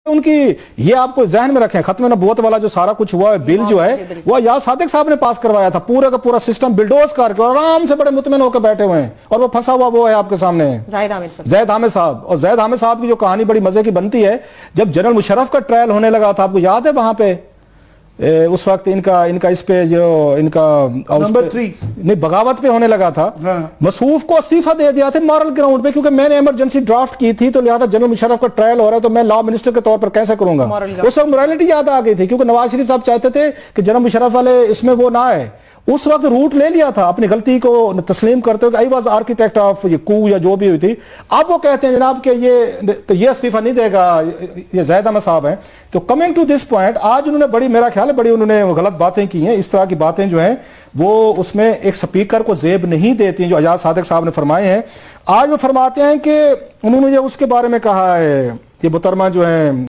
ان کی یہ آپ کو ذہن میں رکھیں، ختم نبوت والا جو سارا کچھ ہوا ہے بل جو ہے وہ ایاز صادق صاحب نے پاس کروایا تھا، پورا کا پورا سسٹم بلڈوز کر کے، اور آرام سے بڑے مطمئن ہو کے بیٹھے ہوئے ہیں، اور وہ پھنسا ہوا وہ ہے آپ کے سامنے زید حامد صاحب۔ اور زید حامد صاحب کی جو کہانی بڑی مزے کی بنتی ہے، جب جنرل مشرف کا ٹرائل ہونے لگا تھا، آپ کو یاد ہے وہاں پہ اس وقت ان کا اس پہ جو ان کا نمبر 3 نہیں بغاوت پہ ہونے لگا تھا، مصروف کو استعفیٰ دے دیا تھا مارل گراؤنڈ پہ، کیونکہ میں نے ایمرجنسی ڈرافٹ کی تھی، تو لہذا جنرل مشرف کا ٹرائل ہو رہا ہے تو میں لا منسٹر کے طور پر کیسے کروں گا۔ اس وقت morality یاد آ گئی تھی، کیونکہ نواز شریف صاحب چاہتے تھے کہ جنرل مشرف والے اس میں وہ نہ آئے۔ اس وقت روٹ لے لیا تھا، اپنی غلطی کو تسلیم کرتے ہوئے، I was architect of یہ کو یا جو بھی ہوئی تھی۔ اب وہ کہتے ہیں جناب کہ یہ استعفیٰ نہیں دے گا، یہ زید احمد صاحب ہیں۔ تو کمنگ ٹو دس پوائنٹ، آج انہوں نے بڑی، میرا خیال ہے بڑی انہوں نے غلط باتیں کی ہیں۔ اس طرح کی باتیں جو ہیں وہ اس میں ایک سپیکر کو زیب نہیں دیتی ہیں، جو ایاز صادق صاحب نے فرمائے ہیں۔ آج وہ فرماتے ہیں کہ انہوں نے اس کے بارے میں کہا ہے، یہ محترمہ جو ہیں